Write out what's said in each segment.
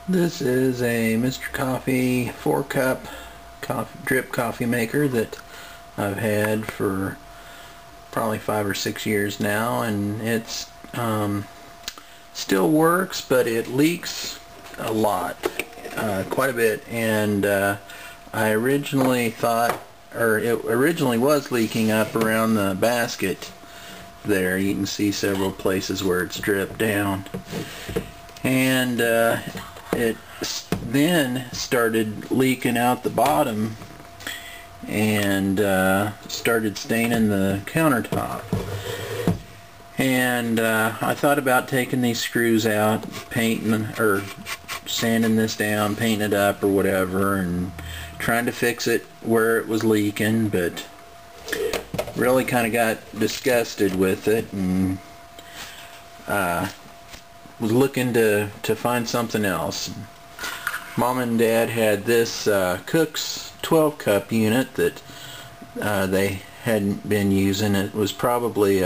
This is a Mr. Coffee 4-cup drip coffee maker that I've had for probably 5 or 6 years now, and it's still works, but it leaks a lot, quite a bit. And I originally thought, or it originally was leaking up around the basket there. You can see several places where it's dripped down, and it then started leaking out the bottom and started staining the countertop. And I thought about taking these screws out, painting or sanding this down, painting it up or whatever, and trying to fix it where it was leaking, but really kind of got disgusted with it and was looking to find something else. Mom and Dad had this Cook's 12-cup unit that they hadn't been using. It was probably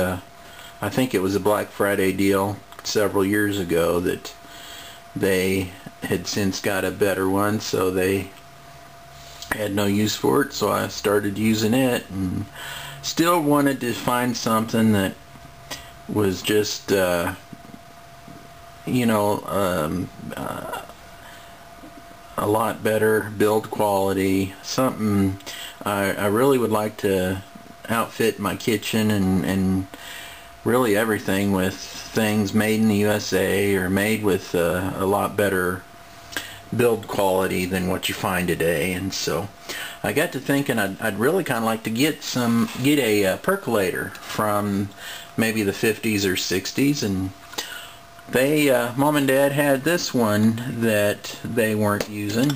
I think it was a Black Friday deal several years ago that they had since got a better one, so they had no use for it, so I started using it, and still wanted to find something that was just you know, a lot better build quality, something I really would like to outfit my kitchen and really everything with things made in the USA or made with a lot better build quality than what you find today. And so I got to thinking I'd really kind of like to get a percolator from maybe the 50s or 60s, and Mom and Dad had this one that they weren't using.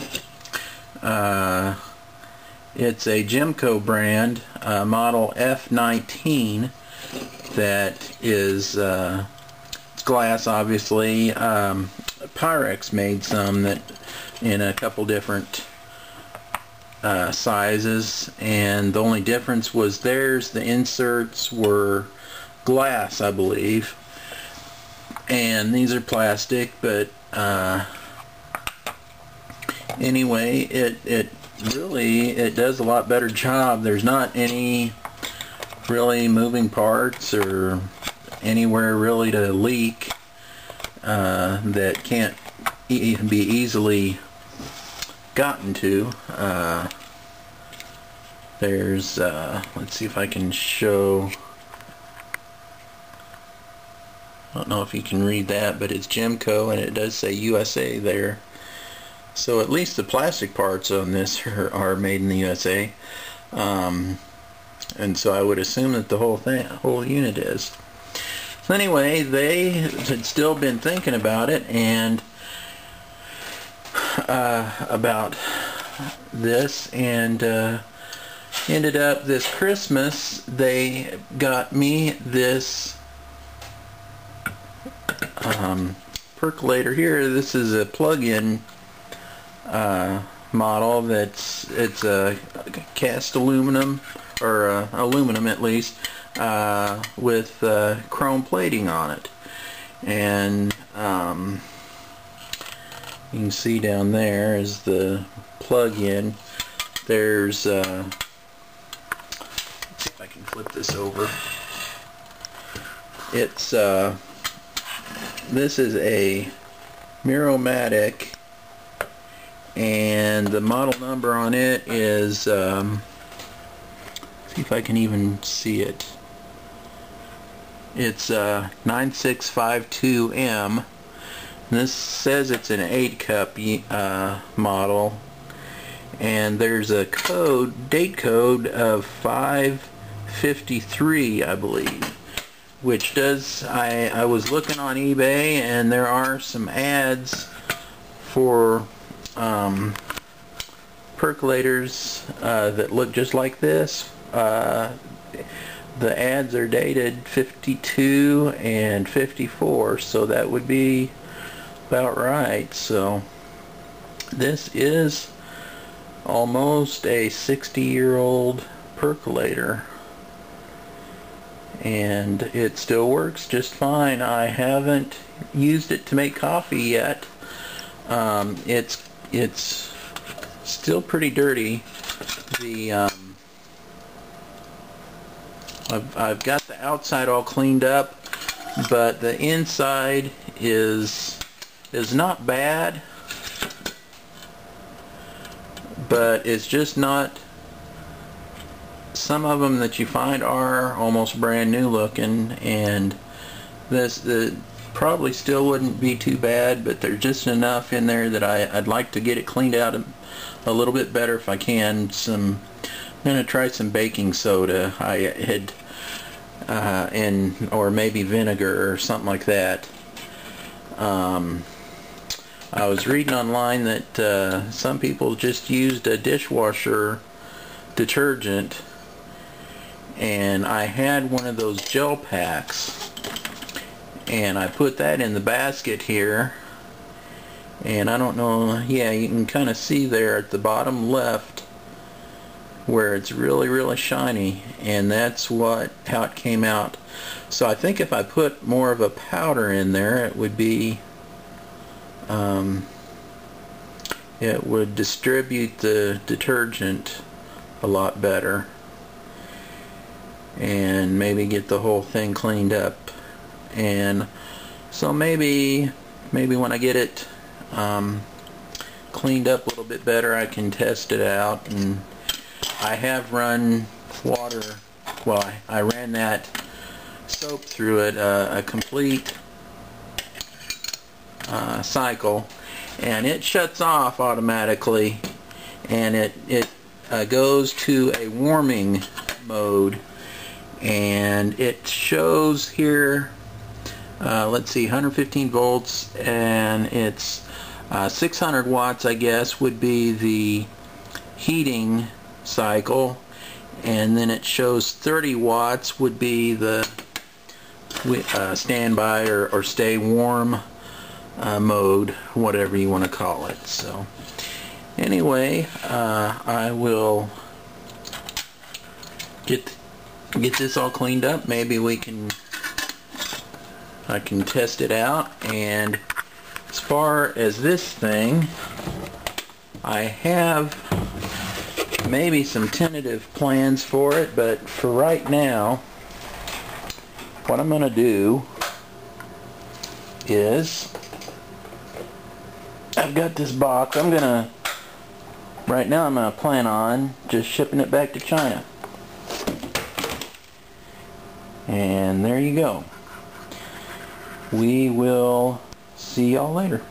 It's a Gemco brand, model F19, that is it's glass, obviously. Pyrex made some that in a couple different sizes, and the only difference was theirs, the inserts were glass, I believe, and these are plastic. But anyway, it really does a lot better job. There's not any really moving parts or anywhere really to leak that can't be easily gotten to. There's let's see if I can show. I don't know if you can read that, but it's Gemco, and it does say USA there. So at least the plastic parts on this are made in the USA. And so I would assume that the whole unit is. So anyway, they had still been thinking about it, and about this, and ended up this Christmas they got me this percolator here. This is a plug-in model. It's a cast aluminum, or aluminum at least, with chrome plating on it. And you can see down there is the plug-in. There's let's see if I can flip this over. It's this is a Mirro-Matic, and the model number on it is see if I can even see it. It's 9652M. This says it's an 8-cup model, and there's a date code of 553, I believe, which does, I was looking on eBay, and there are some ads for percolators that look just like this. The ads are dated 52 and 54, so that would be about right. So this is almost a 60-year-old percolator, and it still works just fine. I haven't used it to make coffee yet, It's still pretty dirty. I've got the outside all cleaned up, but the inside is not bad, but it's just not. Some of them that you find are almost brand new looking, and this probably still wouldn't be too bad, but there's just enough in there that I'd like to get it cleaned out a little bit better if I can. I'm going to try some baking soda. I had or maybe vinegar or something like that. I was reading online that some people just used a dishwasher detergent, and I had one of those gel packs, and I put that in the basket here, and I don't know, yeah, you can kind of see there at the bottom left where it's really shiny, and that's how it came out. So I think if I put more of a powder in there, it would be it would distribute the detergent a lot better and maybe get the whole thing cleaned up. And so maybe when I get it cleaned up a little bit better, I can test it out. And I have run water, well, I ran that soap through it a complete cycle, and it shuts off automatically, and it goes to a warming mode, and it shows here, let's see, 115 volts, and it's 600 watts, I guess, would be the heating cycle, and then it shows 30 watts would be the standby or stay warm mode, whatever you want to call it. So anyway, I will get this all cleaned up. Maybe I can test it out. And as far as this thing, I have maybe some tentative plans for it, but for right now, what I'm going to do is, I've got this box. Right now I'm going to plan on just shipping it back to China. And there you go. We will see y'all later.